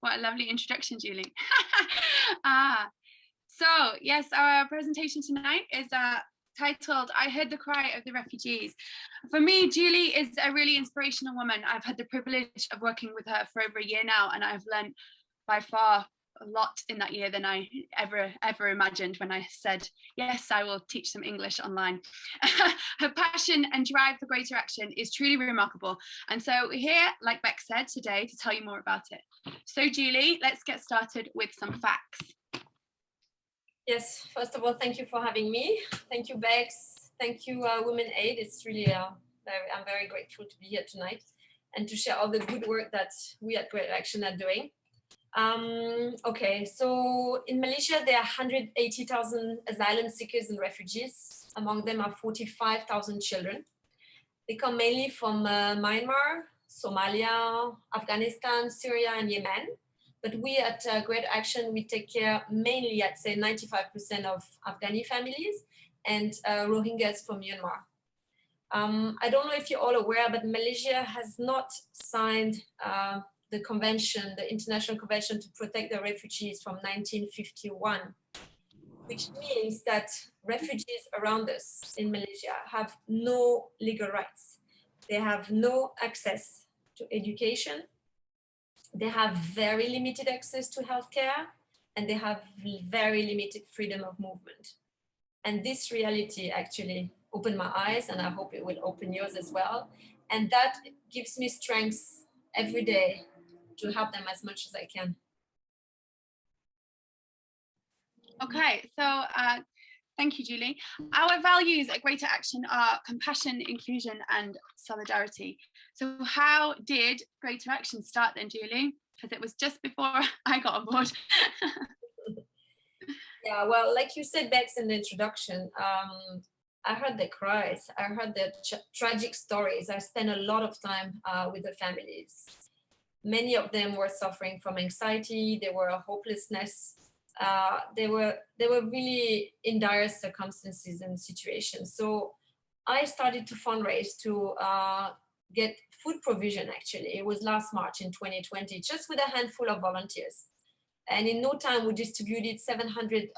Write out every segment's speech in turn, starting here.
What a lovely introduction, Julie. So yes, our presentation tonight is titled "I Heard the Cry of the Refugees." For me, Julie is a really inspirational woman. I've had the privilege of working with her for over a year now, and I've learned by far a lot in that year than I ever imagined when I said, yes, I will teach them English online. Her passion and drive for greater action is truly remarkable. And so we're here, like Beck said, today to tell you more about it. So Julie, let's get started with some facts. Yes, first of all, thank you for having me. Thank you, Bex. Thank you, Women Aid. It's really, I'm very grateful to be here tonight and to share all the good work that we at Greater Action are doing. Okay, so in Malaysia, there are 180,000 asylum seekers and refugees. Among them are 45,000 children. They come mainly from Myanmar, Somalia, Afghanistan, Syria, and Yemen. But we at Greater Action, we take care mainly, I'd say 95% of Afghani families and Rohingyas from Myanmar. I don't know if you're all aware, but Malaysia has not signed the convention, the International Convention to Protect the Refugees from 1951, which means that refugees around us in Malaysia have no legal rights. They have no access to education. They have very limited access to healthcare, and they have very limited freedom of movement. And this reality actually opened my eyes, and I hope it will open yours as well. And that gives me strength every day to help them as much as I can. Okay, so thank you, Julie. Our values at Greater Action are compassion, inclusion, and solidarity. So how did Greater Action start then, Julie? Because it was just before I got on board. Yeah, well, like you said, Bex, in the introduction, I heard the cries. I heard the tragic stories. I spent a lot of time with the families. Many of them were suffering from anxiety. They were hopelessness. They were really in dire circumstances and situations. So I started to fundraise to get food provision. Actually, it was last March in 2020, just with a handful of volunteers. And in no time, we distributed 700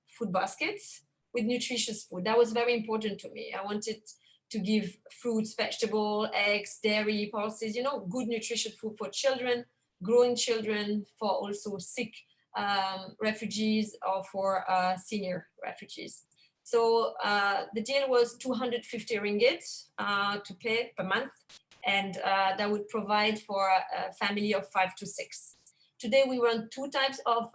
food baskets with nutritious food. That was very important to me. I wanted to give fruits, vegetables, eggs, dairy, pulses, you know, good nutritious food for children, growing children, for also sick refugees or for senior refugees. So the deal was 250 ringgit to pay per month, and that would provide for a family of 5 to 6. Today we run two types of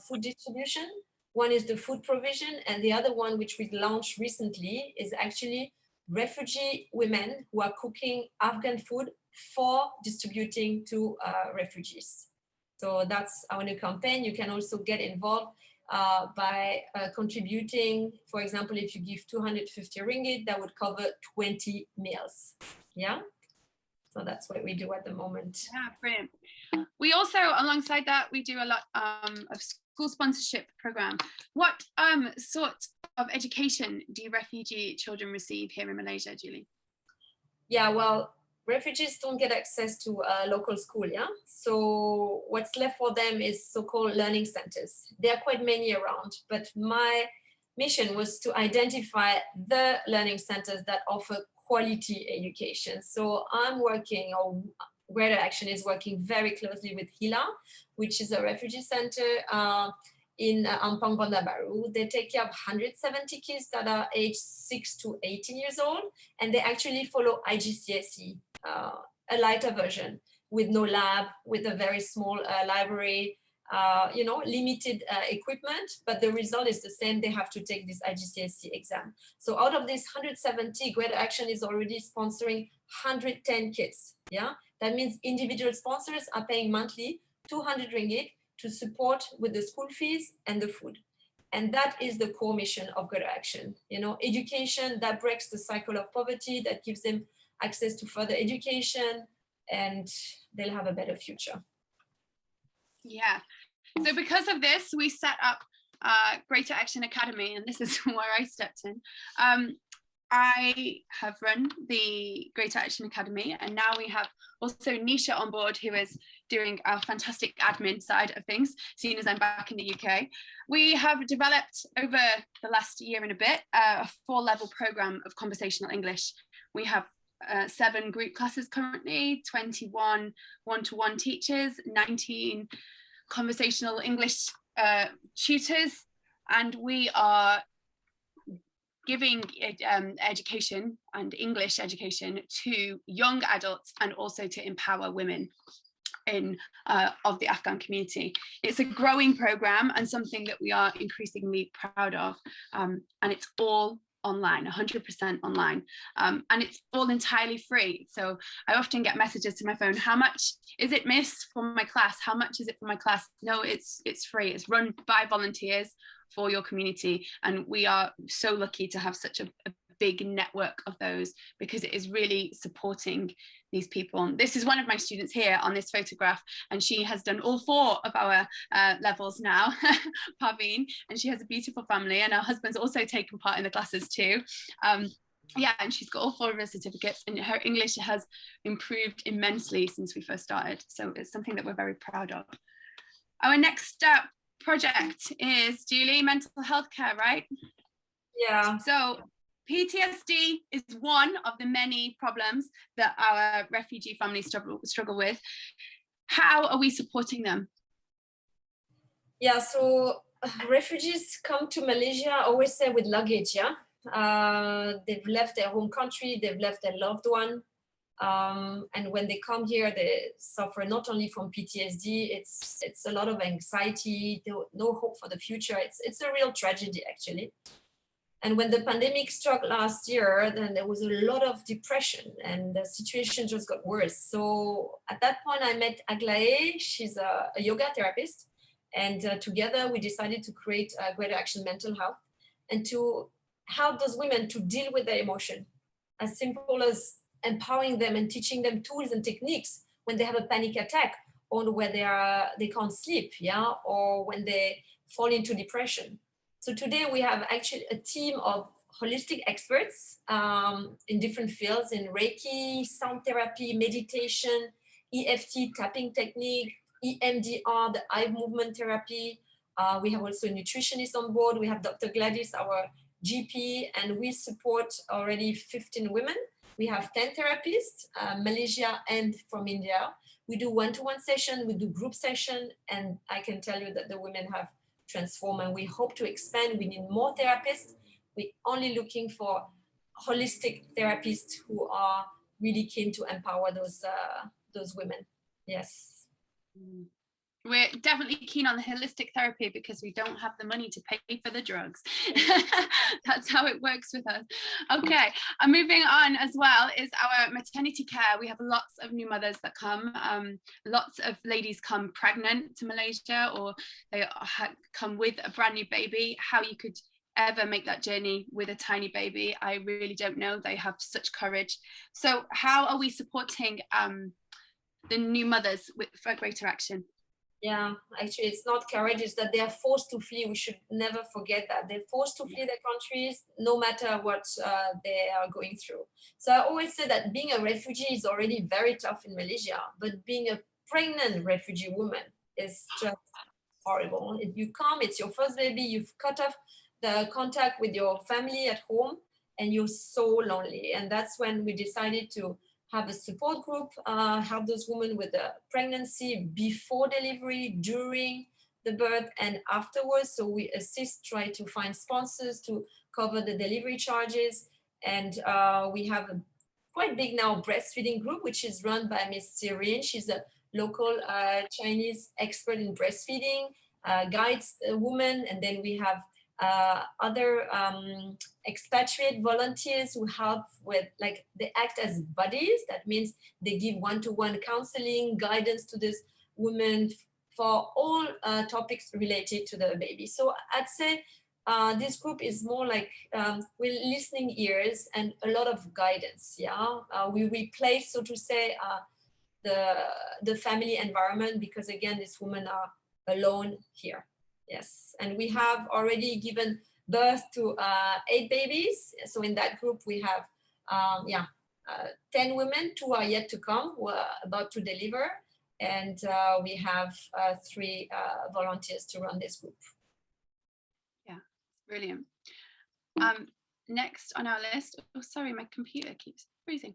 food distribution. One is the food provision, and the other one, which we launched recently, is actually refugee women who are cooking Afghan food for distributing to refugees. So that's our new campaign. You can also get involved by contributing. For example, if you give 250 ringgit, that would cover 20 meals. Yeah. So that's what we do at the moment. Yeah, brilliant. We also, alongside that, we do a lot of school sponsorship program. What sort of education do refugee children receive here in Malaysia, Julie? Yeah, well, refugees don't get access to a local school, yeah? So what's left for them is so-called learning centers. There are quite many around, but my mission was to identify the learning centers that offer quality education. So I'm working, or Greater Action is working very closely with HILA, which is a refugee center in Ampang, Bandar Baru. They take care of 170 kids that are aged 6 to 18 years old, and they actually follow IGCSE, a lighter version with no lab, with a very small library, you know, limited equipment, but the result is the same. They have to take this IGCSE exam. So out of this 170, Greater Action is already sponsoring 110 kids. Yeah, that means individual sponsors are paying monthly 200 ringgit to support with the school fees and the food. And that is the core mission of Greater Action. You know, education that breaks the cycle of poverty, that gives them access to further education, and they'll have a better future. Yeah. So because of this, we set up Greater Action Academy, and this is where I stepped in. I have run the Greater Action Academy, and now we have also Nisha on board, who is doing our fantastic admin side of things, seeing as I'm back in the UK. We have developed over the last year and a bit a 4-level program of conversational English. We have 7 group classes currently, 21 one-to-one teachers, 19 conversational English tutors, and we are giving education and English education to young adults and also to empower women of the Afghan community. It's a growing program and something that we are increasingly proud of, and it's all online, 100% online, and it's all entirely free. So I often get messages to my phone, how much is it, miss, for my class? How much is it for my class? No, it's free. It's run by volunteers for your community, and we are so lucky to have such a big network of those, because it is really supporting these people. This is one of my students here on this photograph, and she has done all 4 of our levels now, Parveen, and she has a beautiful family, and her husband's also taken part in the classes too. Yeah, and she's got all 4 of her certificates, and her English has improved immensely since we first started. So it's something that we're very proud of. Our next project is, Julie, mental health care, right? Yeah. So PTSD is one of the many problems that our refugee families struggle with. How are we supporting them? Yeah, so refugees come to Malaysia, I always say, with luggage, yeah? They've left their home country, they've left their loved one. And when they come here, they suffer not only from PTSD, it's a lot of anxiety, no hope for the future. It's a real tragedy, actually. And when the pandemic struck last year, then there was a lot of depression and the situation just got worse. So at that point, I met Aglaé. She's a yoga therapist. And together we decided to create Greater Action Mental Health and to help those women to deal with their emotion, as simple as empowering them and teaching them tools and techniques when they have a panic attack, or when they can't sleep, yeah, or when they fall into depression. So today we have actually a team of holistic experts in different fields, in Reiki, sound therapy, meditation, EFT tapping technique, EMDR, the eye movement therapy. We have also a nutritionist on board. We have Dr. Gladys, our GP, and we support already 15 women. We have 10 therapists, Malaysia and from India. We do one-to-one session, we do group session, and I can tell you that the women have transformed, and we hope to expand. We need more therapists. We're only looking for holistic therapists who are really keen to empower those women. Yes. We're definitely keen on the holistic therapy because we don't have the money to pay for the drugs. That's how it works with us. Okay, and moving on as well is our maternity care. We have lots of new mothers that come. Lots of ladies come pregnant to Malaysia, or they come with a brand new baby. How you could ever make that journey with a tiny baby, I really don't know. They have such courage. So how are we supporting the new mothers for Greater Action? Yeah, actually, it's not courage, it's that they are forced to flee. We should never forget that. They're forced to flee their countries, no matter what they are going through. So I always say that being a refugee is already very tough in Malaysia, but being a pregnant refugee woman is just horrible. If you come, it's your first baby, you've cut off the contact with your family at home, and you're so lonely. And that's when we decided to have a support group, help those women with the pregnancy, before delivery, during the birth, and afterwards. So we assist, try to find sponsors to cover the delivery charges. And we have a quite big now breastfeeding group, which is run by Miss CATERING. She's a local Chinese expert in breastfeeding, guides a woman. And then we have other expatriate volunteers who help with, like, they act as buddies. That means they give one-to-one counseling, guidance to this woman for all topics related to the baby. So I'd say this group is more like with listening ears and a lot of guidance. Yeah, we replace, so to say, the family environment, because again, these women are alone here. Yes, and we have already given birth to 8 babies. So in that group, we have 10 women, 2 are yet to come, who are about to deliver. And we have 3 volunteers to run this group. Yeah, brilliant. Next on our list, oh sorry, my computer keeps freezing.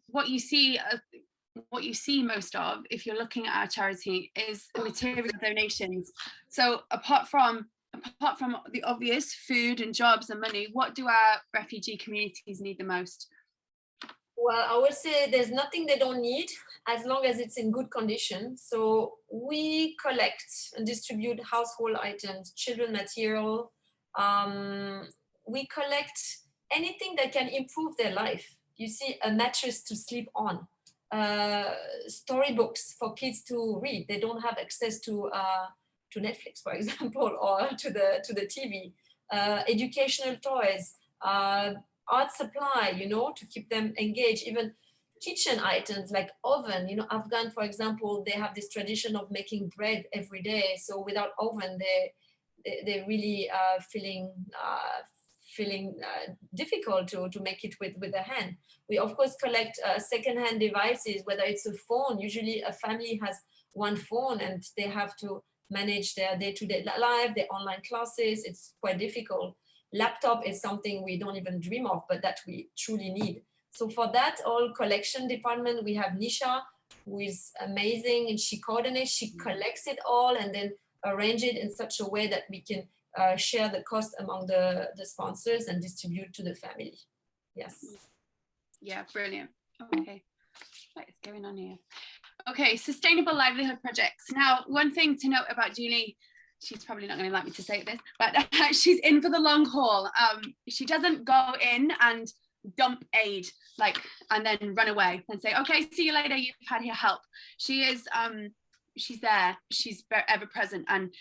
What you see most of if you're looking at our charity is material donations. So apart from the obvious food and jobs and money, what do our refugee communities need the most? Well, I would say there's nothing they don't need as long as it's in good condition. So we collect and distribute household items, children material. We collect anything that can improve their life. You see, a mattress to sleep on, storybooks for kids to read. They don't have access to Netflix, for example, or to the TV. Educational toys, art supply, you know, to keep them engaged. Even kitchen items like oven. You know, AFGHAN, for example, they have this tradition of making bread every day. So without oven, they're really feeling difficult to make it with the hand. We of course collect secondhand devices, whether it's a phone. Usually a family has one phone and they have to manage their day-to-day life, their online classes. It's quite difficult. Laptop is something we don't even dream of, but that we truly need. So for that all collection department, we have Nisha, who is amazing, and she coordinates, she collects it all and then arrange it in such a way that we can share the cost among the sponsors and distribute to the family. Yes. Yeah, brilliant. Okay, what is going on here? Okay, sustainable livelihood projects. Now, one thing to note about Julie, she's probably not going to like me to say this, but she's in for the long haul. She doesn't go in and dump aid and then run away and say, okay, see you later, you've had your help. She is she's there, she's ever present and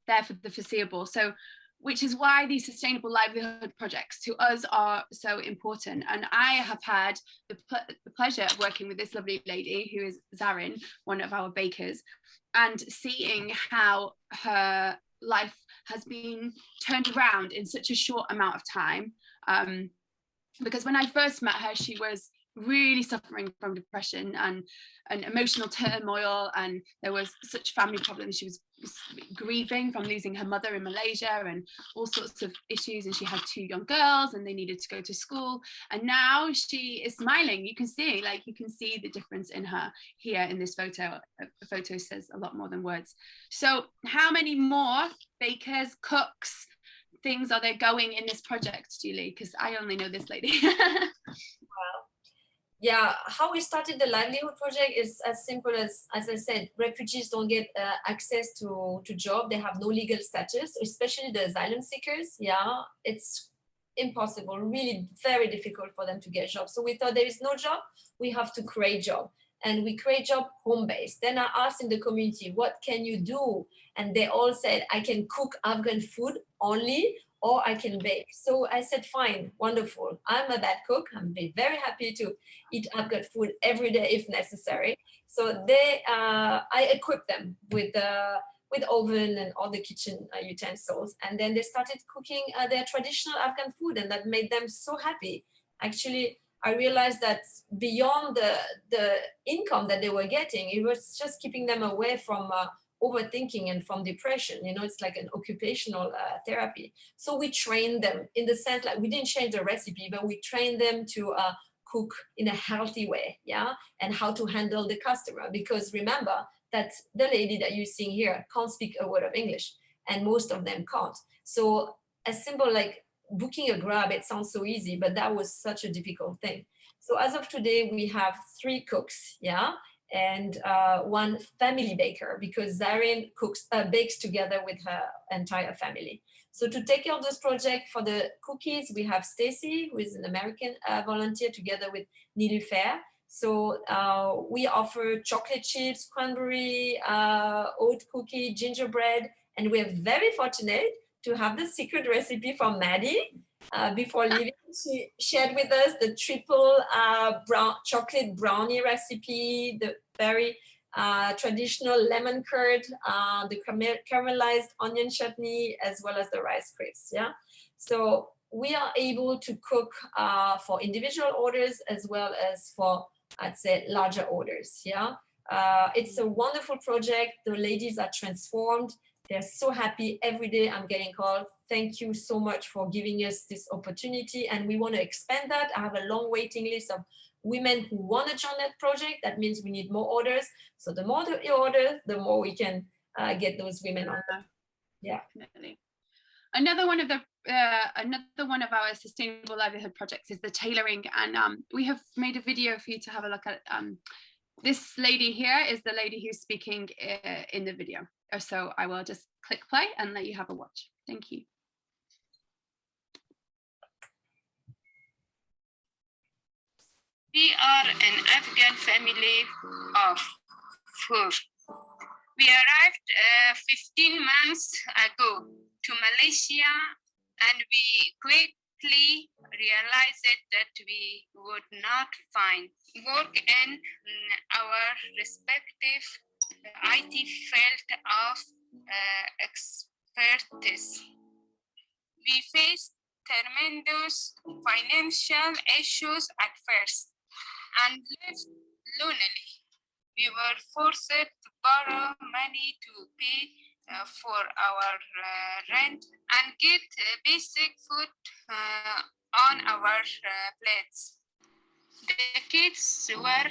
there for the foreseeable. So which is why these sustainable livelihood projects to us are so important. And I have had the pleasure of working with this lovely lady who is Zarin, one of our bakers, and seeing how her life has been turned around in such a short amount of time. Because when I first met her, she was really suffering from depression and emotional turmoil, and there was such family problems. She was grieving from losing her mother in Malaysia and all sorts of issues, and she had 2 young girls and they needed to go to school, and now she is smiling. You can see the difference in her here in this photo. A photo says a lot more than words. So how many more bakers, cooks, things are there going in this project, Julie? Because I only know this lady. Wow. Yeah, how we started the livelihood project is as simple as I said, refugees don't get access to job. They have no legal status, especially the asylum seekers. Yeah, it's impossible, really very difficult for them to get jobs. So we thought there is no job, we have to create job. And we create job home-based. Then I asked in the community, what can you do? And they all said, I can cook Afghan food only, or I can bake. So I said, fine, wonderful. I'm a bad cook. I'm very happy to eat Afghan food every day if necessary. So I equipped them with oven and all the kitchen utensils. And then they started cooking their traditional Afghan food, and that made them so happy. Actually, I realized that beyond the income that they were getting, it was just keeping them away from overthinking and from depression. You know, it's like an occupational therapy. So we trained them in the sense, like, we didn't change the recipe, but we trained them to cook in a healthy way, yeah, and how to handle the customer. Because remember that the lady that you're seeing here can't speak a word of English, and most of them can't. So as simple like booking a Grab, it sounds so easy, but that was such a difficult thing. So as of today, we have 3 cooks, yeah, and 1 family baker, because Zarin bakes together with her entire family. So to take care of this project for the cookies, we have Stacy, who is an American volunteer, together with Nilufer. So we offer chocolate chips, cranberry, oat cookie, gingerbread, and we're very fortunate to have the secret recipe from Maddie. Before leaving, she shared with us the triple chocolate brownie recipe, the very traditional lemon curd, the caramelized onion chutney, as well as the rice crisps. Yeah, so we are able to cook for individual orders as well as for I'd say, larger orders. Yeah, it's a wonderful project. The ladies are transformed. They're so happy every day. I'm getting called. Thank you so much for giving us this opportunity. And we want to expand that. I have a long waiting list of women who want to join that project. That means we need more orders. So the more you order, the more we can get those women on. Yeah. Definitely. Another one of our sustainable livelihood projects is the tailoring, and we have made a video for you to have a look at. This lady here is the lady who's speaking in the video. So I will just click play and let you have a watch. Thank you. We are an Afghan family of 4. We arrived 15 months ago to Malaysia, and we quickly realized that we would not find work in our respective IT field of expertise. We faced tremendous financial issues at first and lived lonely. We were forced to borrow money to pay for our rent and get basic food on our plates. The kids were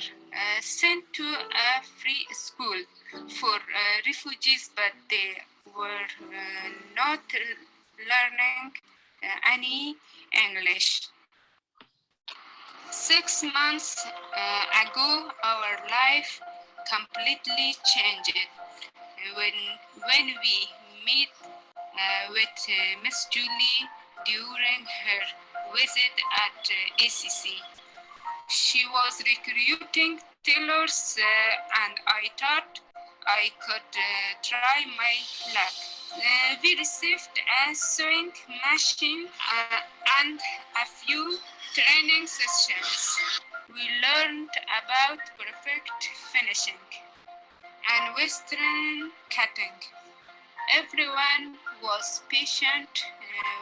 sent to a free school for refugees, but they were not learning any English. 6 months ago, our life completely changed when we met with Miss Julie during her visit at ACC. She was recruiting tailors, and I thought I could try my luck. We received a sewing machine and a few training sessions. We learned about perfect finishing and Western cutting. Everyone was patient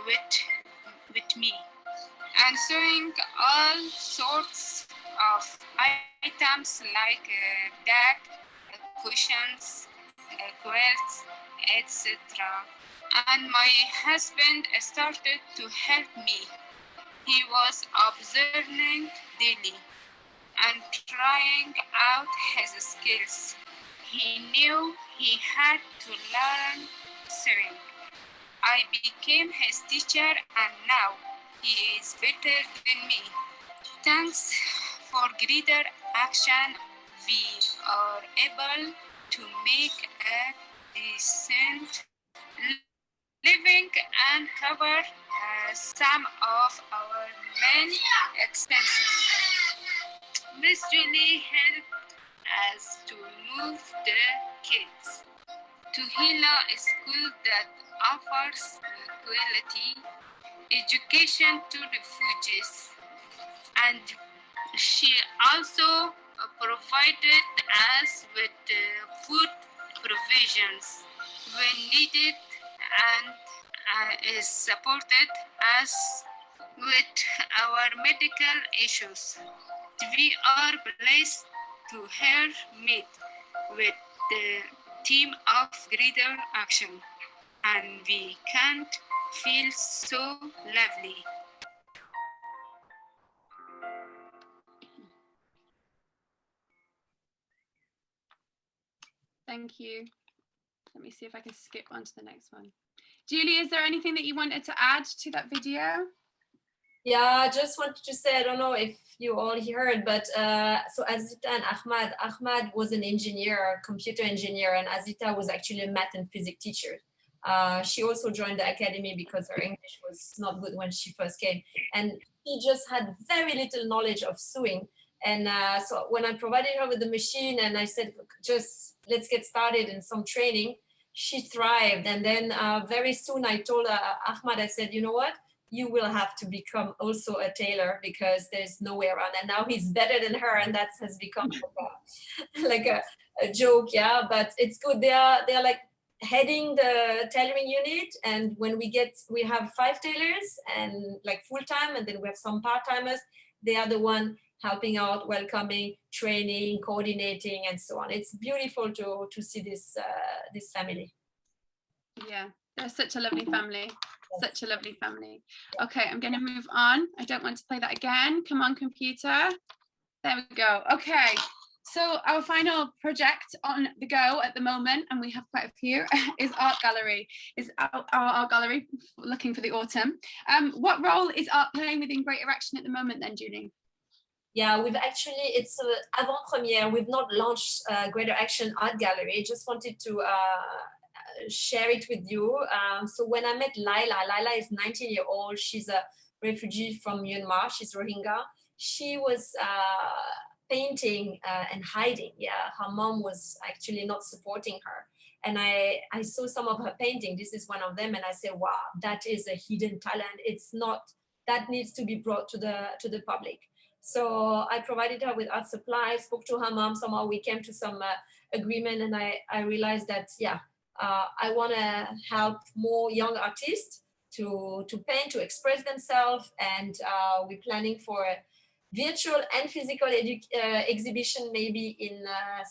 with me and sewing all sorts of items like bag, cushions, quilts, etc. And my husband started to help me. He was observing daily and trying out his skills. He knew he had to learn sewing. I became his teacher, and now he is better than me. Thanks for greater action, we are able to make a decent living and cover some of our main expenses. Miss Julie helped us to move the kids to Hila, a school that offers quality education to refugees, and she also provided us with food provisions when needed and supported us with our medical issues. We are blessed to her meet with the team of Greater Action, and we can't feel so lovely. Thank you. Let me see if I can skip on to the next one. Julie, is there anything that you wanted to add to that video? Yeah, I just wanted to say, I don't know if you all heard, but so Azita and Ahmad was an engineer, computer engineer, and Azita was actually a math and physics teacher. She also joined the academy because her English was not good when she first came. And she just had very little knowledge of sewing. And so when I provided her with the machine and I said, just let's get started in some training, she thrived. And then very soon I told Ahmad, I said, you know what? You will have to become also a tailor because there's no way around. And now he's better than her, and that has become like a joke, yeah. But it's good. They are like heading the tailoring unit, and when we have 5 tailors and like full time, and then we have some part timers. They are the one helping out, welcoming, training, coordinating, and so on. It's beautiful to see this family. Yeah, they're such a lovely family. Such a lovely family. Okay, I'm going to move on. I don't want to play that again. Come on, computer. There we go. Okay, so our final project on the go at the moment, and we have quite a few, is art gallery. Is our art gallery, looking for the autumn. What role is art playing within Greater Action at the moment then, Julie? Yeah, we've actually, it's avant-premiere. We've not launched Greater Action Art Gallery. Just wanted to share it with you. So when I met Lila is 19-year-old. She's a refugee from Myanmar. She's Rohingya. She was painting and hiding. Yeah, her mom was actually not supporting her. And I saw some of her painting. This is one of them. And I said, wow, that is a hidden talent. It's not, that needs to be brought to the public. So I provided her with art supplies, spoke to her mom. Somehow we came to some agreement, and I realized that, yeah, I want to help more young artists to paint, to express themselves. And we're planning for a virtual and physical exhibition maybe in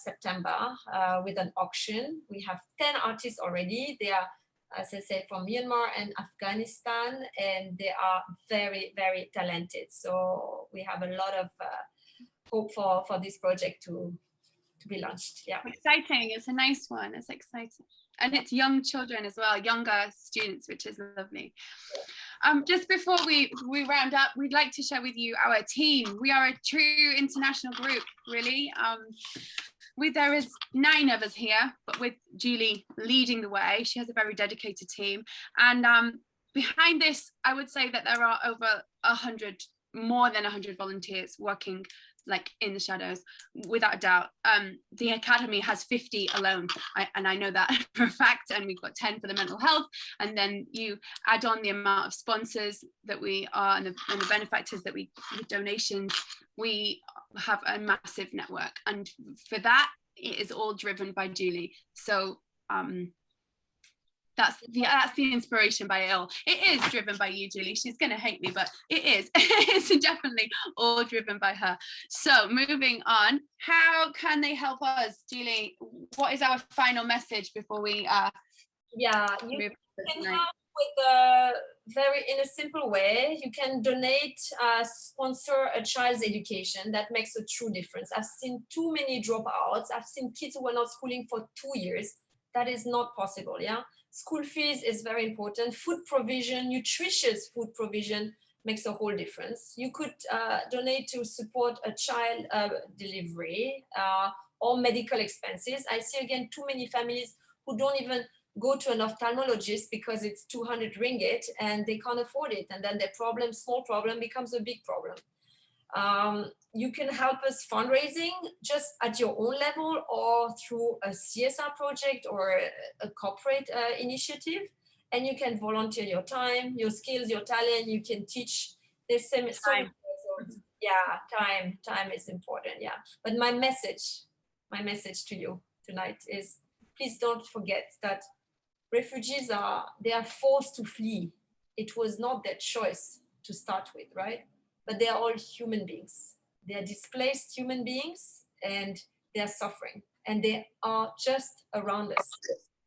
September with an auction. We have 10 artists already. They are, as I said, from Myanmar and Afghanistan, and they are very, very talented. So we have a lot of hope for this project to be launched. Yeah. Exciting. It's a nice one. It's exciting. And it's young children as well, younger students, which is lovely. Just before we round up, we'd like to share with you our team. We are a true international group, really. There is 9 of us here, but with Julie leading the way. She has a very dedicated team. And behind this, I would say that there are over 100, more than 100 volunteers working like in the shadows, without a doubt. The Academy has 50 alone, and I know that for a fact, and we've got 10 for the mental health, and then you add on the amount of sponsors that we are and the benefactors that we, with donations, we have a massive network, and for that it is all driven by Julie. So that's the inspiration by it all. It is driven by you, Julie. She's gonna hate me, but it is. It's definitely all driven by her. So moving on, how can they help us, Julie? What is our final message before we you can help with in a simple way. You can donate, sponsor a child's education. That makes a true difference. I've seen too many dropouts. I've seen kids who were not schooling for 2 years. That is not possible. Yeah. School fees is very important. Food provision, nutritious food provision makes a whole difference. You could donate to support a child delivery or medical expenses. I see again too many families who don't even go to an ophthalmologist because it's 200 ringgit and they can't afford it. And then their small problem becomes a big problem. You can help us fundraising just at your own level or through a CSR project or a corporate initiative. And you can volunteer your time, your skills, your talent. You can teach. There's so many. Yeah, time is important. Yeah. But my message to you tonight is, please don't forget that refugees they are forced to flee. It was not their choice to start with, right? But they are all human beings. They are displaced human beings, and they are suffering, and they are just around us.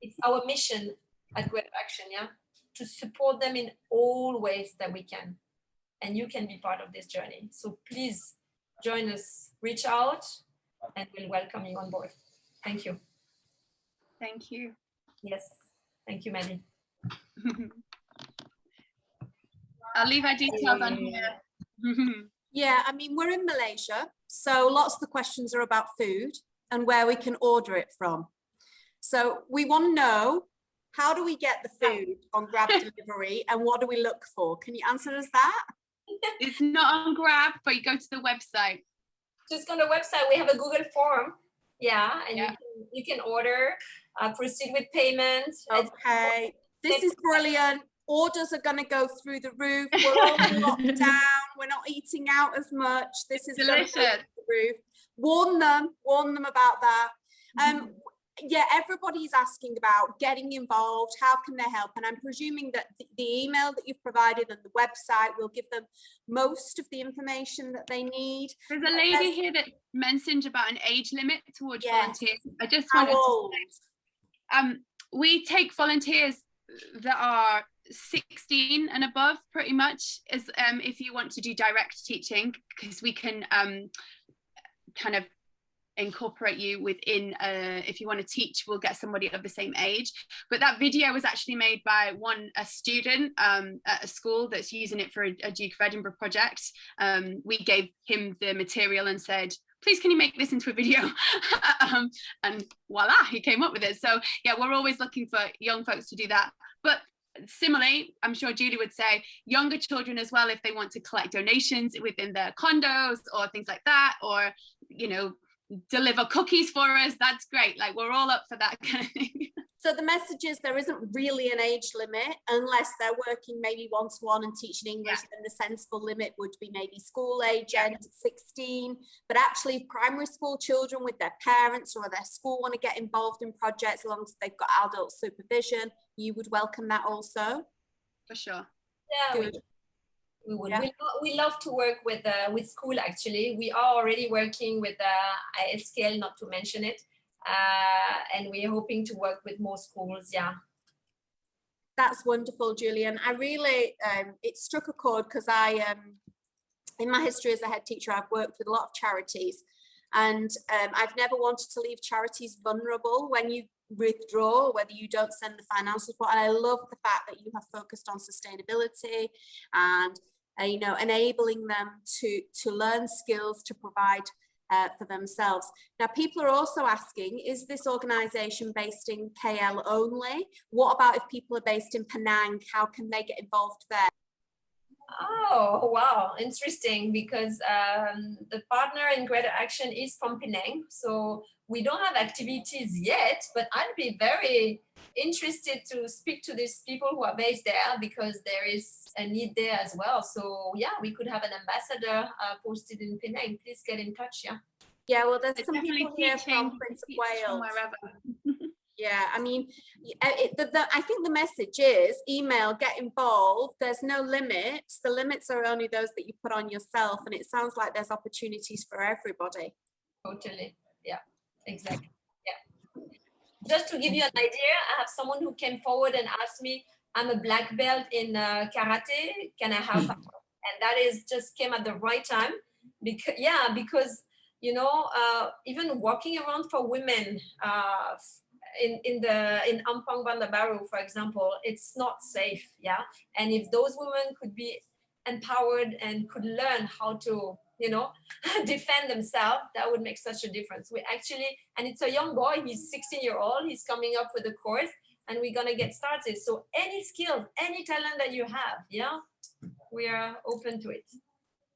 It's our mission at Greater Action, yeah, to support them in all ways that we can. And you can be part of this journey. So please join us, reach out, and we'll welcome you on board. Thank you. Thank you. Yes, thank you, Maddie. I'll leave our details on here. Yeah, I mean, we're in Malaysia, so lots of the questions are about food and where we can order it from. So we want to know, how do we get the food on Grab delivery, and what do we look for? Can you answer us that? It's not on Grab, but you go to the website. Just on the website, we have a Google form. Yeah, and you can order, proceed with payment. Okay, this is brilliant. Orders are going to go through the roof. We're all in lockdown. We're not eating out as much. This is delicious. Going to go through the roof. Warn them about that. yeah, everybody's asking about getting involved. How can they help? And I'm presuming that the email that you've provided and the website will give them most of the information that they need. There's a lady here that mentioned about an age limit towards Yes. volunteers. I just How wanted old? to say, we take volunteers that are 16 and above, pretty much, as if you want to do direct teaching, because we can kind of incorporate you within, if you want to teach, we'll get somebody of the same age. But that video was actually made by a student at a school that's using it for a Duke of Edinburgh project. We gave him the material and said, please can you make this into a video? And voila, he came up with it. So yeah, we're always looking for young folks to do that. But similarly, I'm sure Julie would say, younger children as well, if they want to collect donations within their condos or things like that, or, you know, deliver cookies for us, that's great. Like, we're all up for that kind of thing. So the message is there isn't really an age limit unless they're working maybe one-to-one and teaching English. Then the sensible limit would be maybe school age end at 16. But actually, primary school children with their parents or their school want to get involved in projects, as long as they've got adult supervision, you would welcome that also? For sure. Yeah, Good. we would. Yeah. We love to work with school. Actually, we are already working with AFGHAN, not to mention it, and we're hoping to work with more schools. Yeah. That's wonderful, Julian. I really, it struck a chord because in my history as a head teacher, I've worked with a lot of charities, and I've never wanted to leave charities vulnerable when you withdraw, whether you don't send the financial support. And I love the fact that you have focused on sustainability and you know, enabling them to learn skills to provide for themselves. Now, people are also asking, is this organisation based in KL only? What about if people are based in Penang? How can they get involved there? Oh, wow, interesting, because the partner in Greater Action is from Penang, so we don't have activities yet, but I'd be very interested to speak to these people who are based there, because there is a need there as well. So yeah, we could have an ambassador posted in Penang. Please get in touch. Yeah, well, there's It's some people here from Prince of Wales. Yeah, I mean, I think the message is email, get involved. There's no limits. The limits are only those that you put on yourself. And it sounds like there's opportunities for everybody. Totally. Yeah, exactly. Yeah. Just to give you an idea, I have someone who came forward and asked me, I'm a black belt in karate. Can I help? And that is just came at the right time. Because you know, even walking around for women, in Ampang Bandar Baru, for example, it's not safe. Yeah. And if those women could be empowered and could learn how to, you know, defend themselves, that would make such a difference. We actually, and it's a young boy, he's 16-year-old, he's coming up with a course, and we're going to get started. So any skills, any talent that you have, yeah, we are open to it.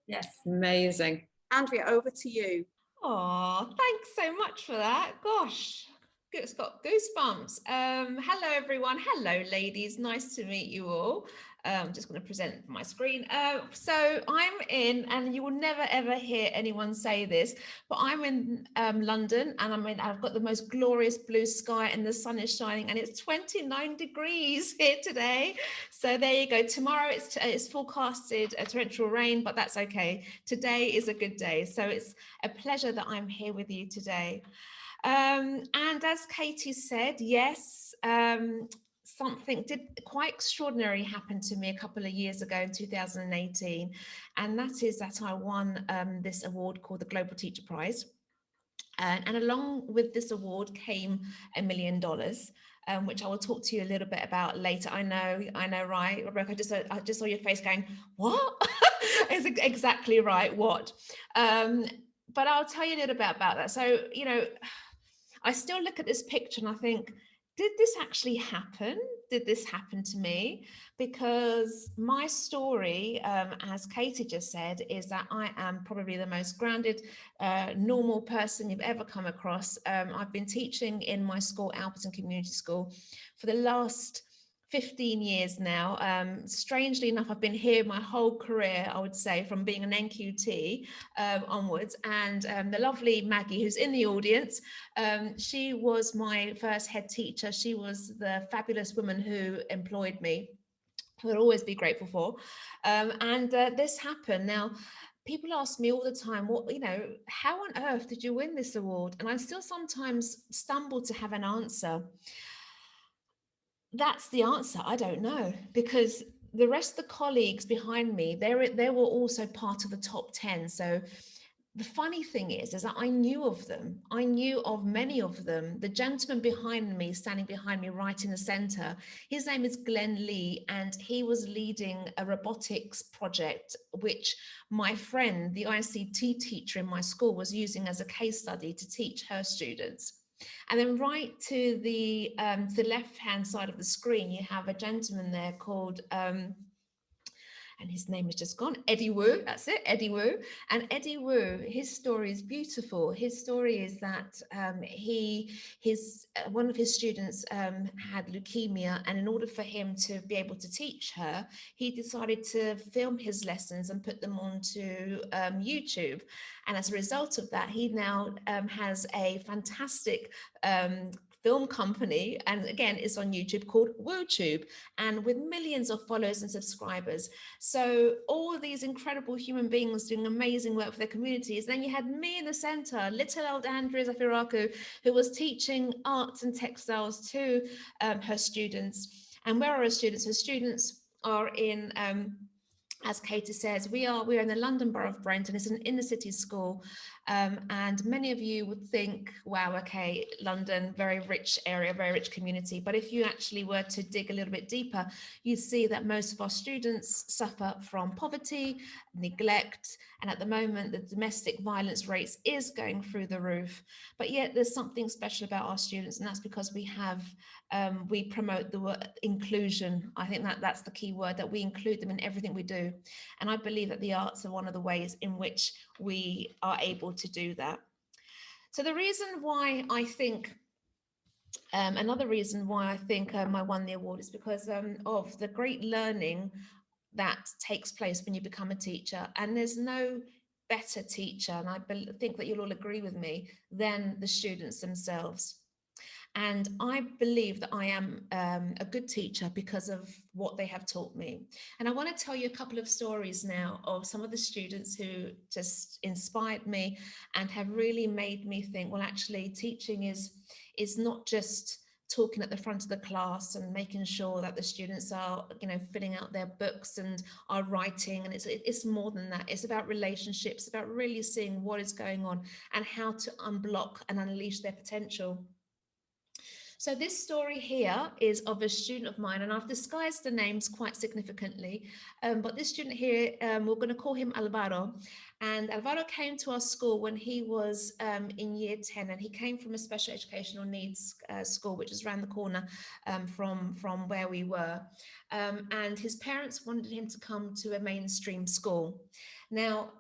Yes. Amazing. Andrea, over to you. Oh, thanks so much for that. Gosh, it's got goosebumps. Hello, everyone. Hello, ladies. Nice to meet you all. I'm just going to present my screen. So I'm in, and you will never ever hear anyone say this, but I'm in London, and I've got the most glorious blue sky, and the sun is shining, and it's 29 degrees here today. So there you go. Tomorrow it's forecasted a torrential rain, but that's okay. Today is a good day. So it's a pleasure that I'm here with you today. And as Katie said, yes, something quite extraordinary happened to me a couple of years ago in 2018, and that is that I won this award called the Global Teacher Prize. And along with this award came $1 million, which I will talk to you a little bit about later. I know, right, Rebecca? I just saw your face going, what? It's exactly right, what? But I'll tell you a little bit about that. So, you know, I still look at this picture and I think, did this actually happen? Did this happen to me? Because my story, as Katie just said, is that I am probably the most grounded, normal person you've ever come across. I've been teaching in my school, Alperton Community School, for the last 15 years now. Strangely enough, I've been here my whole career, I would say, from being an NQT onwards. And the lovely Maggie, who's in the audience, she was my first head teacher. She was the fabulous woman who employed me, who I'll always be grateful for. This happened. Now, people ask me all the time, what, you know, how on earth did you win this award? And I still sometimes stumble to have an answer. That's the answer. I don't know, because the rest of the colleagues behind me, they were also part of the top 10. So the funny thing is that I knew of them. I knew of many of them. The gentleman behind me, standing behind me right in the center, his name is Glenn Lee, and he was leading a robotics project, which my friend, the ICT teacher in my school, was using as a case study to teach her students. And then right to the left-hand side of the screen, you have a gentleman there called, and his name is just gone, Eddie Wu, that's it, Eddie Wu. And Eddie Wu, his story is beautiful. His story is that one of his students had leukemia, and in order for him to be able to teach her, he decided to film his lessons and put them onto YouTube. And as a result of that, he now has a fantastic film company, and again, it's on YouTube, called WooTube, and with millions of followers and subscribers. So all these incredible human beings doing amazing work for their communities. Then you had me in the center, little old Andrea Zafiraku, who was teaching arts and textiles to her students. And where are her students? Her students are in, as Katie says, we are in the London Borough of Brent, and it's an inner city school. And many of you would think, wow, okay, London, very rich area, very rich community. But if you actually were to dig a little bit deeper, you see that most of our students suffer from poverty, neglect, and at the moment, the domestic violence rates is going through the roof. But yet there's something special about our students, and that's because we promote the word inclusion. I think that's the key word, that we include them in everything we do. And I believe that the arts are one of the ways in which we are able to do that. So the reason why I think, another reason why I think I won the award is because of the great learning that takes place when you become a teacher. And there's no better teacher, and I think that you'll all agree with me, than the students themselves. And I believe that I am a good teacher because of what they have taught me. And I want to tell you a couple of stories now of some of the students who just inspired me and have really made me think, well, actually teaching is not just talking at the front of the class and making sure that the students are, you know, filling out their books and are writing. And it's more than that. It's about relationships, about really seeing what is going on and how to unblock and unleash their potential. So this story here is of a student of mine, and I've disguised the names quite significantly, but this student here, we're going to call him Alvaro. And Alvaro came to our school when he was in year 10, and he came from a special educational needs school, which is around the corner from where we were. And his parents wanted him to come to a mainstream school. Now,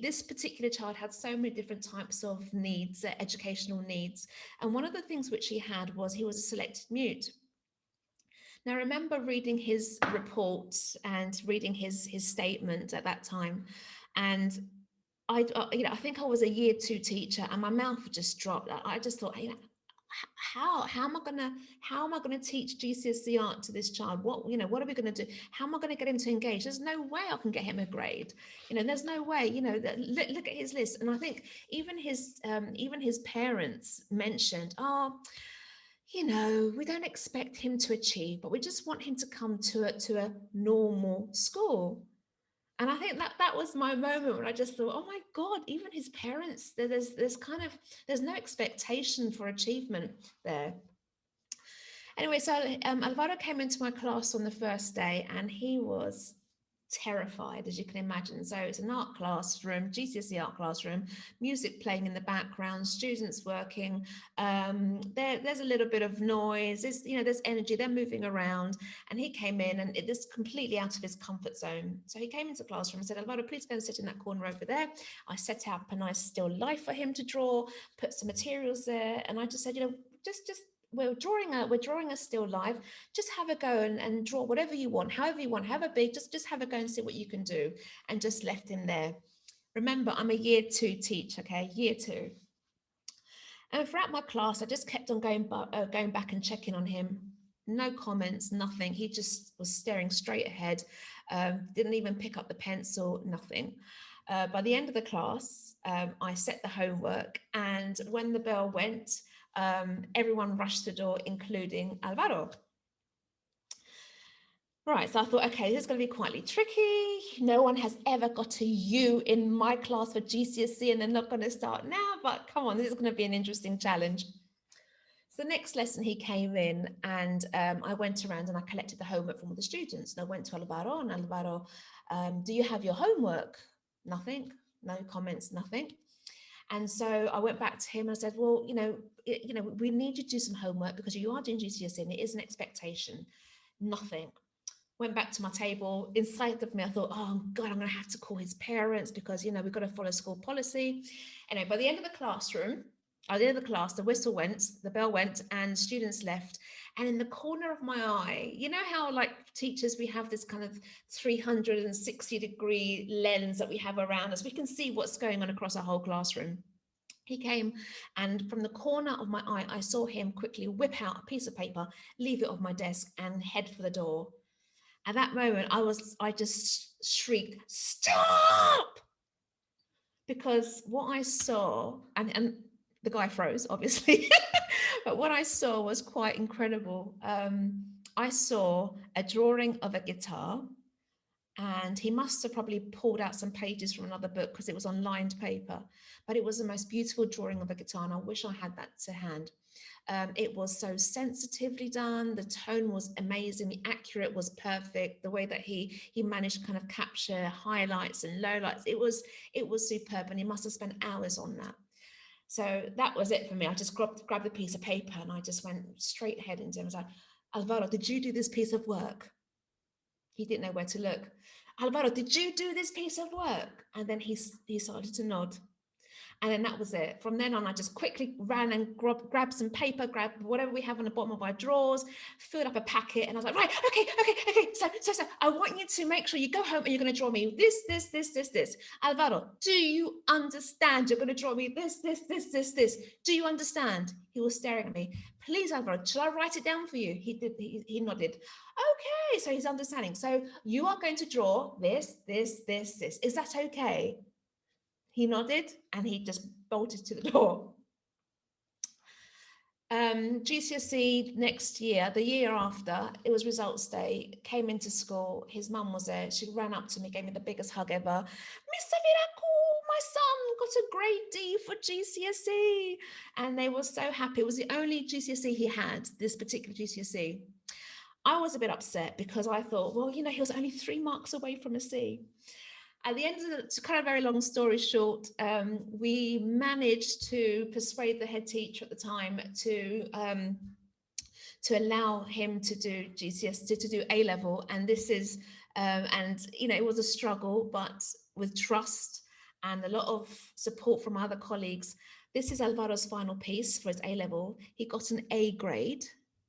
this particular child had so many different types of needs, educational needs. And one of the things which he had was he was a selected mute. Now, I remember reading his report and reading his statement at that time. And I think I was a year 2 teacher, and my mouth just dropped. I just thought, how am I gonna teach GCSE art to this child? What are we gonna do? How am I gonna get him to engage? There's no way I can get him a grade. There's no way. Look at his list. And I think even his parents mentioned, we don't expect him to achieve, but we just want him to come to a normal school. And I think that was my moment when I just thought, oh my God, even his parents, there's no expectation for achievement there. Anyway, so Alvaro came into my class on the first day, and he was terrified, as you can imagine. So it's an art classroom, GCSE art classroom, music playing in the background, students working. There's a little bit of noise. There's energy. They're moving around. And he came in, and it is completely out of his comfort zone. So he came into the classroom and said, Alvaro, please go and sit in that corner over there. I set up a nice still life for him to draw, put some materials there, and I just said, just we're drawing a still life. Just have a go and draw whatever you want, however you want, however big, just have a go and see what you can do. And just left him there. Remember, I'm a year 2 teacher, okay, year 2. And throughout my class, I just kept on going back and checking on him. No comments, nothing. He just was staring straight ahead, didn't even pick up the pencil, nothing. By the end of the class, I set the homework, and when the bell went, everyone rushed the door, including Alvaro. Right, so I thought, okay, this is going to be quite tricky. No one has ever got a U in my class for GCSE, and they're not going to start now, but come on, this is going to be an interesting challenge. So the next lesson he came in, and I went around and I collected the homework from all the students. And I went to Alvaro, and Alvaro, do you have your homework? Nothing, no comments, nothing. And so I went back to him and I said, well, we need you to do some homework because you are doing GCSE and it is an expectation. Nothing. Went back to my table. Inside of me, I thought, oh God, I'm going to have to call his parents because, we've got to follow school policy. Anyway, by the end of the classroom, at the end of the class, the whistle went, the bell went, and students left. And in the corner of my eye, you know how like teachers, we have this kind of 360-degree lens that we have around us. We can see what's going on across our whole classroom. He came, and from the corner of my eye, I saw him quickly whip out a piece of paper, leave it on my desk, and head for the door. At that moment, I just shrieked, stop! Because what I saw, and the guy froze, obviously, but what I saw was quite incredible. I saw a drawing of a guitar, and he must have probably pulled out some pages from another book because it was on lined paper, but it was the most beautiful drawing of a guitar, and I wish I had that to hand. It was so sensitively done. The tone was amazing. The accurate was perfect. The way that he managed to kind of capture highlights and lowlights, it was superb, and he must have spent hours on that. So that was it for me. I just grabbed a piece of paper and I just went straight ahead into him. I was like, Alvaro, did you do this piece of work? He didn't know where to look. Alvaro, did you do this piece of work? And then he started to nod. And then that was it. From then on, I just quickly ran and grabbed some paper, grabbed whatever we have on the bottom of our drawers, filled up a packet, and I was like, right, okay. So I want you to make sure you go home and you're going to draw me this. Alvaro, do you understand? You're going to draw me this. Do you understand? He was staring at me. Please, Alvaro, shall I write it down for you? He did. He nodded. Okay, so he's understanding. So you are going to draw this. Is that okay? He nodded and he just bolted to the door. GCSE next year, the year after, it was results day, came into school. His mum was there. She ran up to me, gave me the biggest hug ever. Mr. Viraku, my son got a grade D for GCSE. And they were so happy. It was the only GCSE he had, this particular GCSE. I was a bit upset because I thought, well, he was only 3 marks away from a C. At the end of the, to kind of very long story short, we managed to persuade the head teacher at the time to allow him to do GCSE, to do A-level. And this is, it was a struggle, but with trust and a lot of support from other colleagues. This is Alvaro's final piece for his A-level. He got an A grade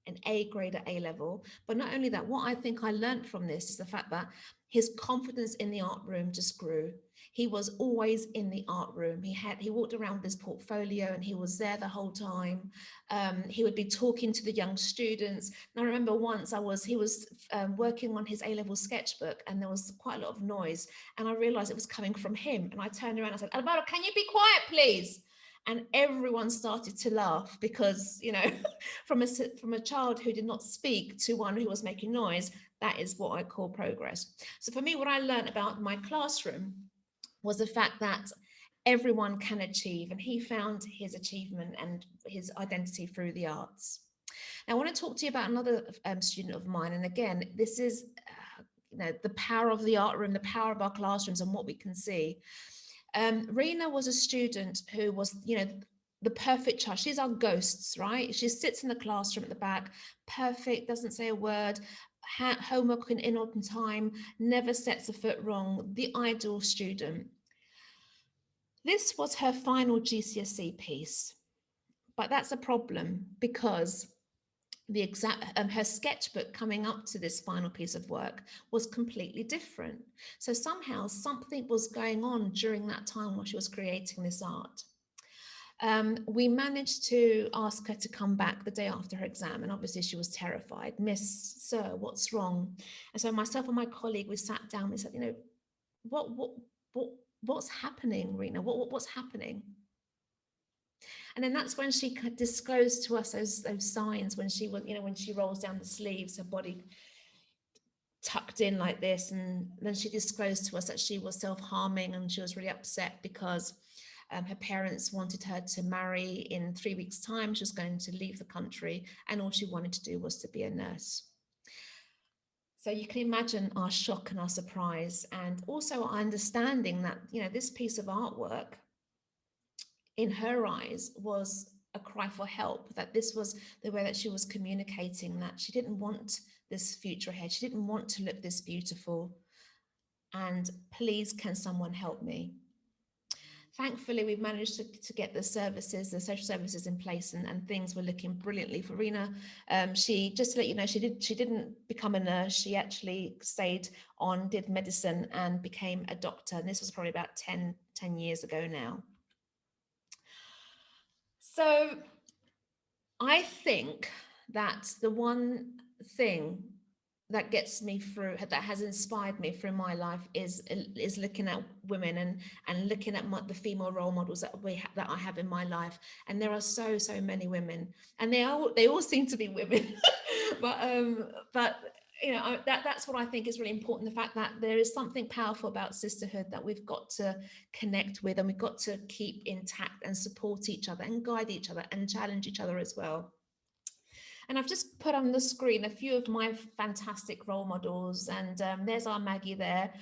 at A-level. But not only that, what I think I learned from this is the fact that his confidence in the art room just grew. He was always in the art room. He walked around with his portfolio and he was there the whole time. He would be talking to the young students. And I remember once he was working on his A-level sketchbook and there was quite a lot of noise. And I realized it was coming from him. And I turned around and I said, Alvaro, can you be quiet, please? And everyone started to laugh because, from a child who did not speak to one who was making noise, that is what I call progress. So for me, what I learned about my classroom was the fact that everyone can achieve, and he found his achievement and his identity through the arts. Now, I want to talk to you about another student of mine. And again, this is, the power of the art room, the power of our classrooms and what we can see. Rena was a student who was, the perfect child. She's our ghosts, right? She sits in the classroom at the back, perfect, doesn't say a word, homework in on time, never sets a foot wrong, the ideal student. This was her final GCSE piece, but that's a problem because her sketchbook coming up to this final piece of work was completely different. So somehow something was going on during that time while she was creating this art. We managed to ask her to come back the day after her exam, and obviously she was terrified. Miss, sir, what's wrong? And so myself and my colleague, we sat down, we said, you know, what's happening, Rena? What's happening? And then that's when she disclosed to us those signs, when she was, you know, when she rolls down the sleeves, her body tucked in like this. And then she disclosed to us that she was self-harming, and she was really upset because her parents wanted her to marry in 3 weeks' time. She was going to leave the country, and all she wanted to do was to be a nurse. So you can imagine our shock and our surprise, and also our understanding that, you know, this piece of artwork in her eyes was a cry for help, that this was the way that she was communicating that she didn't want this future ahead. She didn't want to look this beautiful. And please, can someone help me? Thankfully, we've managed to get the services, the social services in place, and things were looking brilliantly for Rena. She, just to let you know, she didn't become a nurse. She actually stayed on, did medicine, and became a doctor. And this was probably about 10 years ago now. So I think that the one thing that gets me through, that has inspired me through my life, is looking at women and looking at the female role models that I have in my life. And there are so many women, and they all seem to be women, but you know, that's what I think is really important, the fact that there is something powerful about sisterhood that we've got to connect with, and we've got to keep intact and support each other and guide each other and challenge each other as well. And I've just put on the screen a few of my fantastic role models, and there's our Maggie there.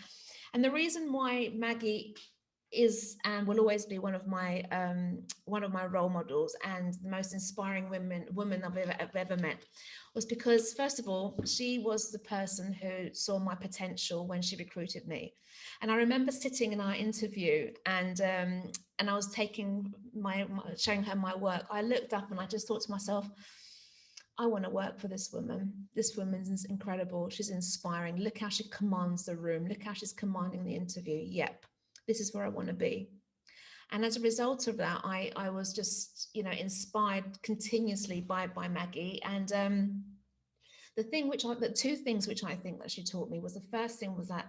And the reason why Maggie is and will always be one of my role models and the most inspiring woman I've ever met was because, first of all, she was the person who saw my potential when she recruited me. And I remember sitting in our interview, and I was showing her my work. I looked up and I just thought to myself, I want to work for this woman. This woman's incredible. She's inspiring. Look how she commands the room. Look how she's commanding the interview. Yep, this is where I want to be. And as a result of that, I was just, you know, inspired continuously by Maggie. And the two things which I think that she taught me was, the first thing was that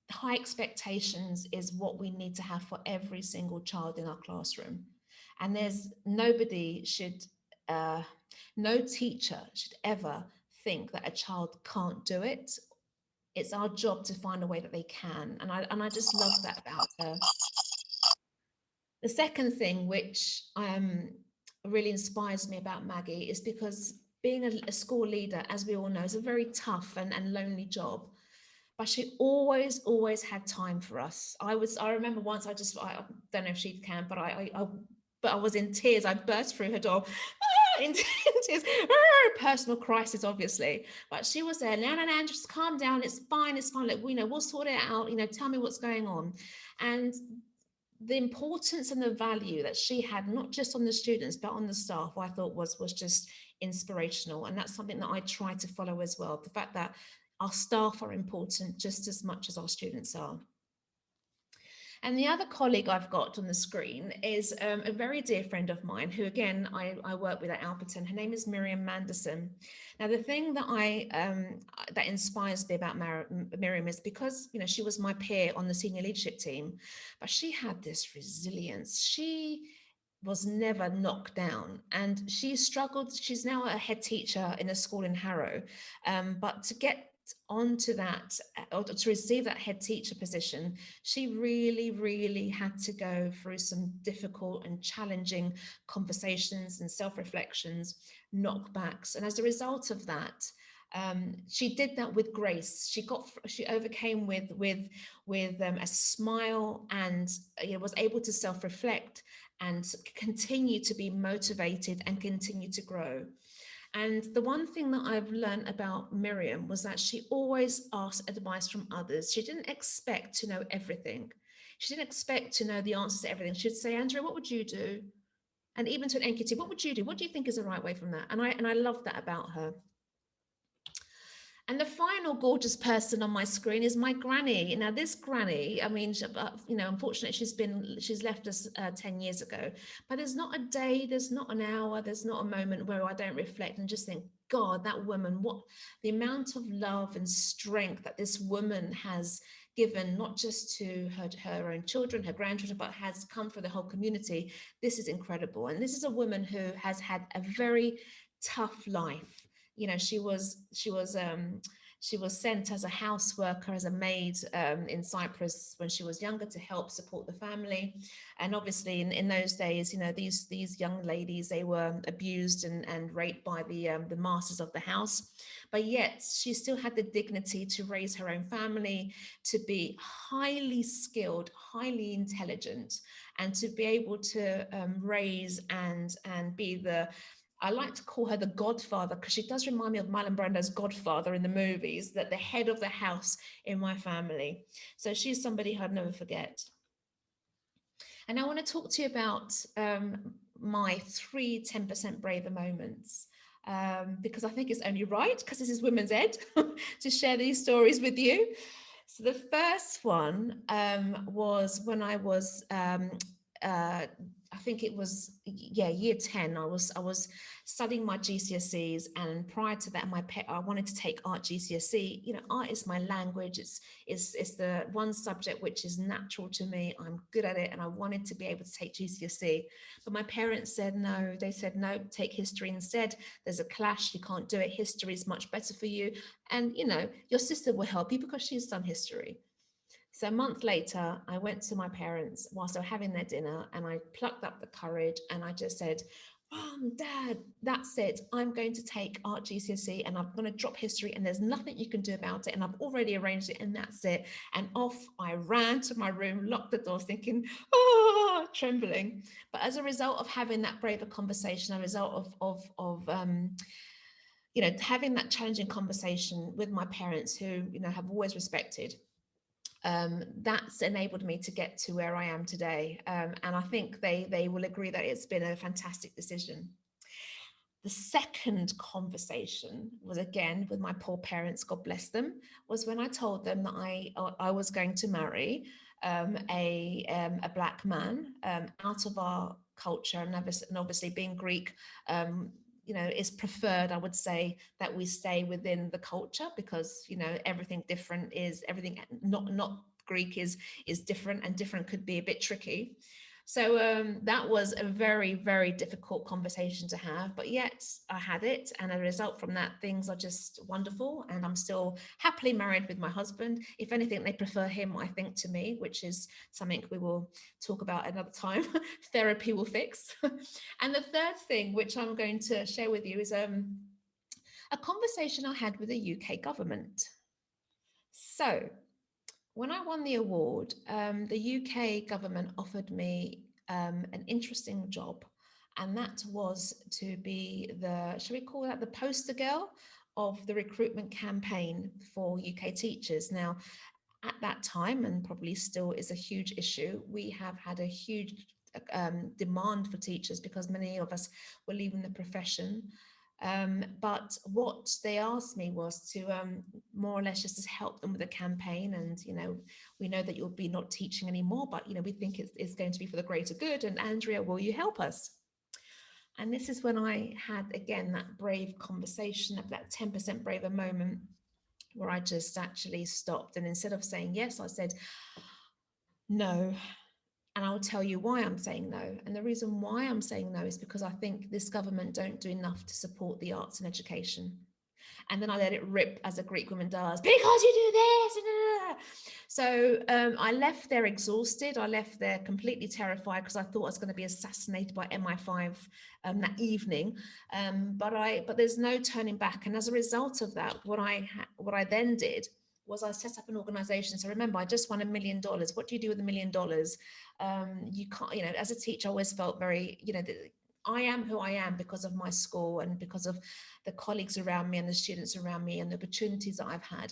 high expectations is what we need to have for every single child in our classroom. And there's no teacher should ever think that a child can't do it. It's our job to find a way that they can. And I just love that about her. The second thing which really inspires me about Maggie is because being a school leader, as we all know, is a very tough and lonely job. But she always had time for us. I remember once I don't know if she can, but I was in tears. I burst through her door. In tears, personal crisis, obviously, but she was there. No, just calm down. It's fine. Like, we'll sort it out. Tell me what's going on. And the importance and the value that she had, not just on the students but on the staff, I thought was just inspirational. And that's something that I try to follow as well. The fact that our staff are important just as much as our students are. And the other colleague I've got on the screen is a very dear friend of mine who, again, I work with at Alberton. Her name is Miriam Manderson. Now, the thing that that inspires me about Miriam is because, she was my peer on the senior leadership team, but she had this resilience. She was never knocked down, and she struggled. She's now a head teacher in a school in Harrow, but to get onto that, or to receive that head teacher position, she really had to go through some difficult and challenging conversations and self-reflections, knockbacks, and as a result of that, she did that with grace. She overcame with a smile, and was able to self-reflect and continue to be motivated and continue to grow. And the one thing that I've learned about Miriam was that she always asked advice from others. She didn't expect to know everything. She didn't expect to know the answers to everything. She'd say, Andrea, what would you do? and even to an NQT. What would you do? What do you think is the right way from that? And I love that about her. And the final gorgeous person on my screen is my granny. Now, this granny, I mean, you know, unfortunately, she's left us 10 years ago. But there's not a day, there's not an hour, there's not a moment where I don't reflect and just think, God, that woman, what the amount of love and strength that this woman has given, not just to her own children, her grandchildren, but has come for the whole community. This is incredible. And this is a woman who has had a very tough life. You know, she was sent as a house worker, as a maid in Cyprus when she was younger to help support the family. And obviously in those days, you know, these young ladies, they were abused and raped by the masters of the house. But yet she still had the dignity to raise her own family, to be highly skilled, highly intelligent, and to be able to raise and be the, I like to call her the godfather, because she does remind me of Marlon Brando's godfather in the movies, that the head of the house in my family. So she's somebody I'd never forget. And I want to talk to you about my 3 10% braver moments, because I think it's only right, because this is Women's Ed, to share these stories with you. So the first one was when I was I think it was, yeah, year 10. I was studying my GCSEs, and prior to that, I wanted to take art GCSE. You know, art is my language. It's the one subject which is natural to me. I'm good at it, and I wanted to be able to take GCSE. But my parents said no. They said no, take history instead. There's a clash. You can't do it. History is much better for you, and you know your sister will help you because she's done history. So a month later, I went to my parents whilst they were having their dinner, and I plucked up the courage and I just said, Mom, Dad, that's it. I'm going to take art GCSE and I'm going to drop history, and there's nothing you can do about it. And I've already arranged it, and that's it. And off I ran to my room, locked the door, thinking, oh, trembling. But as a result of having that braver conversation, a result of you know, having that challenging conversation with my parents, who, you know, have always respected, that's enabled me to get to where I am today. And I think they will agree that it's been a fantastic decision. The second conversation was, again, with my poor parents, God bless them, was when I told them that I was going to marry a black man out of our culture, and obviously being Greek, you know, is preferred, I would say, that we stay within the culture, because, you know, everything different is, everything not Greek is different, and different could be a bit tricky. So that was a very, very difficult conversation to have, but yet I had it. And as a result from that, things are just wonderful. And I'm still happily married with my husband. If anything, they prefer him, I think, to me, which is something we will talk about another time. Therapy will fix. And the third thing, which I'm going to share with you, is a conversation I had with the UK government. So when I won the award, the UK government offered me an interesting job, and that was to be the, shall we call that the poster girl of the recruitment campaign for UK teachers. Now, at that time, and probably still is a huge issue, we have had a huge demand for teachers, because many of us were leaving the profession. But what they asked me was to more or less just to help them with the campaign. And, you know, we know that you'll be not teaching anymore, but, you know, we think it's going to be for the greater good. And Andrea, will you help us? And this is when I had, again, that brave conversation, that 10% braver moment, where I just actually stopped. And instead of saying yes, I said no. And I'll tell you why I'm saying no. And the reason why I'm saying no is because I think this government don't do enough to support the arts and education. And then I let it rip, as a Greek woman does, because you do this. So I left there exhausted. I left there completely terrified, because I thought I was going to be assassinated by MI5 that evening. But there's no turning back. And as a result of that, what I then did was I set up an organization. So remember, I just won $1 million. What do you do with $1 million? You can't, you know, as a teacher, I always felt very, you know, I am who I am because of my school and because of the colleagues around me and the students around me and the opportunities that I've had.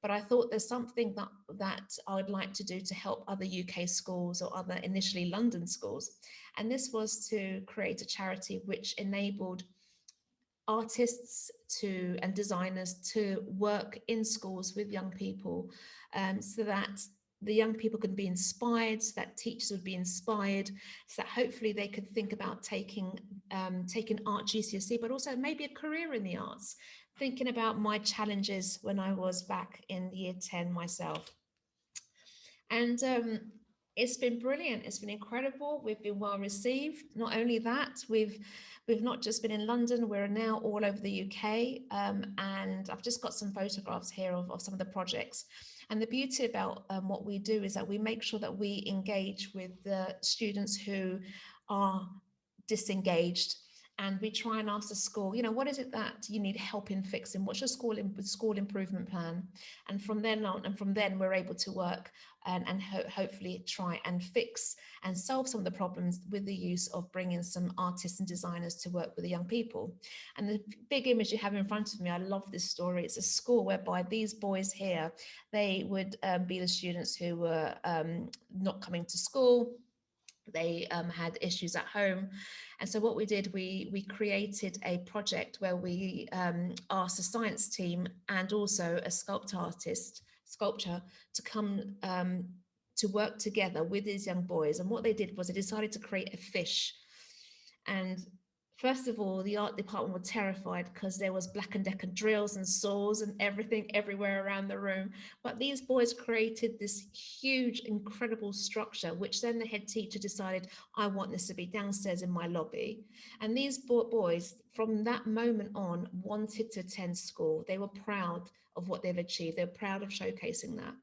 But I thought there's something that I would like to do to help other UK schools or other initially London schools. And this was to create a charity which enabled artists and designers to work in schools with young people, so that the young people could be inspired, so that teachers would be inspired, so that hopefully they could think about taking art GCSE, but also maybe a career in the arts. Thinking about my challenges when I was back in year 10 myself. And it's been brilliant. It's been incredible. We've been well received. Not only that, we've not just been in London, we're now all over the UK. And I've just got some photographs here of some of the projects. And the beauty about what we do is that we make sure that we engage with the students who are disengaged. And we try and ask the school, you know, what is it that you need help in fixing? What's your school improvement plan? And from then on, we're able to work and hopefully try and fix and solve some of the problems with the use of bringing some artists and designers to work with the young people. And the big image you have in front of me, I love this story. It's a school whereby these boys here, they would be the students who were not coming to school. They had issues at home. And so what we did, we created a project where we asked a science team and also a sculpture to come to work together with these young boys. And what they did was they decided to create a fish. And first of all, the art department were terrified because there was Black & Decker drills and saws and everything everywhere around the room. But these boys created this huge, incredible structure, which then the head teacher decided, I want this to be downstairs in my lobby. And these boys, from that moment on, wanted to attend school. They were proud of what they've achieved. They're proud of showcasing that.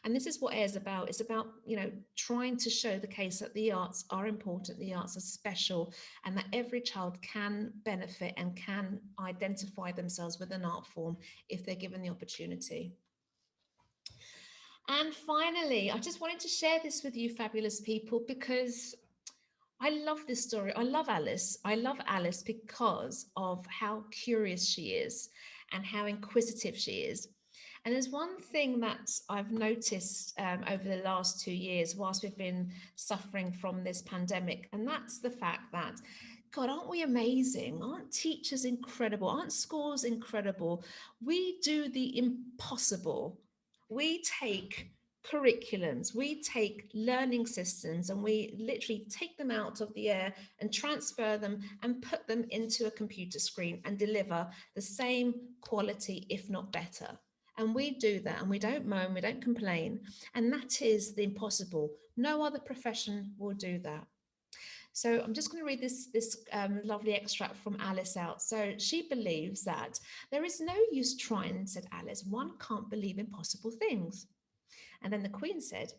And this is what AIR is about. It's about, you know, trying to show the case that the arts are important, the arts are special, and that every child can benefit and can identify themselves with an art form if they're given the opportunity. And finally, I just wanted to share this with you, fabulous people, because I love this story. I love Alice. I love Alice because of how curious she is and how inquisitive she is. And there's one thing that I've noticed over the last 2 years whilst we've been suffering from this pandemic, and that's the fact that, God, aren't we amazing? Aren't teachers incredible? Aren't schools incredible? We do the impossible. We take curriculums, we take learning systems, and we literally take them out of the air and transfer them and put them into a computer screen and deliver the same quality, if not better. And we do that, and we don't moan, we don't complain. And that is the impossible. No other profession will do that. So I'm just going to read this lovely extract from Alice out. So she believes that there is no use trying, said Alice. One can't believe impossible things. And then the Queen said,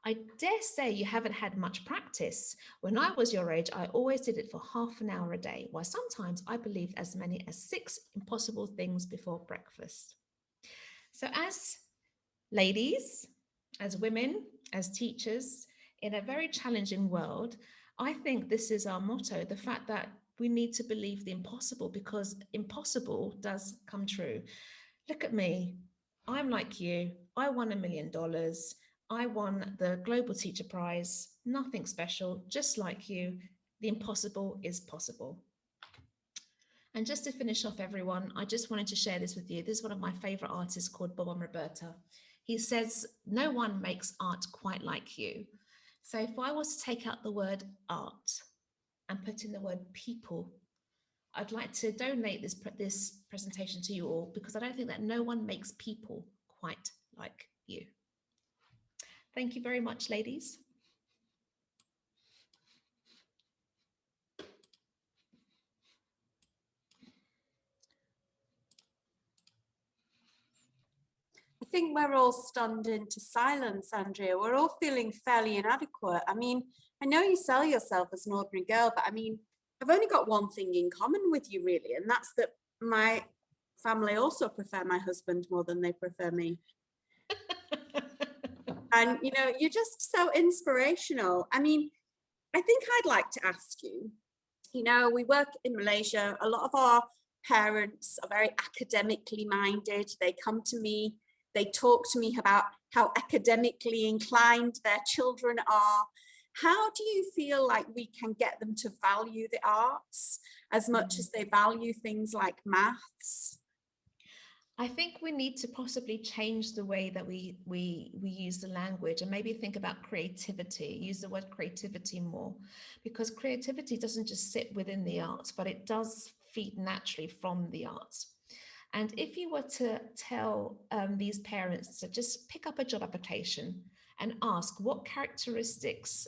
I dare say you haven't had much practice. When I was your age, I always did it for half an hour a day, while sometimes I believed as many as 6 impossible things before breakfast. So as ladies, as women, as teachers, in a very challenging world, I think this is our motto, the fact that we need to believe the impossible, because impossible does come true. Look at me. I'm like you. I won $1 million. I won the Global Teacher Prize. Nothing special, just like you. The impossible is possible. And just to finish off, everyone, I just wanted to share this with you. This is one of my favorite artists called Bob and Roberta. He says, no one makes art quite like you. So if I was to take out the word art and put in the word people, I'd like to donate this presentation to you all, because I don't think that no one makes people quite like you. Thank you very much, ladies. I think we're all stunned into silence, Andrea. We're all feeling fairly inadequate. I mean, I know you sell yourself as an ordinary girl, but I mean, I've only got one thing in common with you, really, and that's that my family also prefer my husband more than they prefer me. And, you know, you're just so inspirational. I mean, I think I'd like to ask you, you know, we work in Malaysia. A lot of our parents are very academically minded. They come to me They talk to me about how academically inclined their children are. How do you feel like we can get them to value the arts as much as they value things like maths? I think we need to possibly change the way that we use the language, and maybe think about creativity, use the word creativity more, because creativity doesn't just sit within the arts, but it does feed naturally from the arts. And if you were to tell these parents to just pick up a job application and ask what characteristics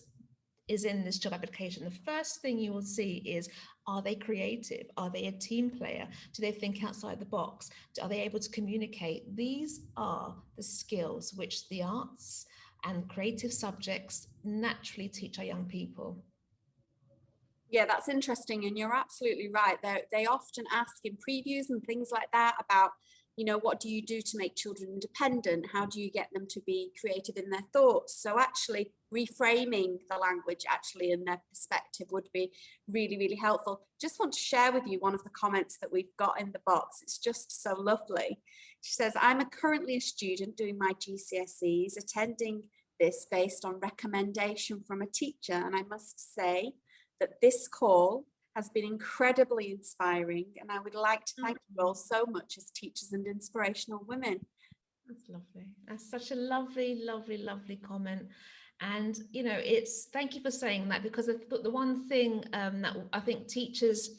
is in this job application, the first thing you will see is, are they creative? Are they a team player? Do they think outside the box? Are they able to communicate? These are the skills which the arts and creative subjects naturally teach our young people. Yeah, that's interesting. And you're absolutely right. They often ask in previews and things like that about, you know, what do you do to make children independent? How do you get them to be creative in their thoughts? So actually reframing the language actually in their perspective would be really, really helpful. Just want to share with you one of the comments that we've got in the box. It's just so lovely. She says, I'm currently a student doing my GCSEs, attending this based on recommendation from a teacher. And I must say that this call has been incredibly inspiring, and I would like to thank you all so much as teachers and inspirational women. That's lovely. That's such a lovely, lovely, lovely comment. And, you know, thank you for saying that, because the one thing that I think teachers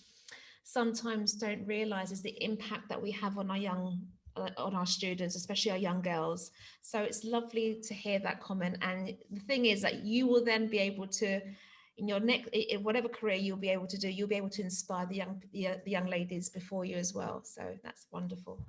sometimes don't realize is the impact that we have on our students, especially our young girls. So it's lovely to hear that comment. And the thing is that you will then be able to, in your next, in whatever career you'll be able to do, you'll be able to inspire the young ladies before you as well. So that's wonderful.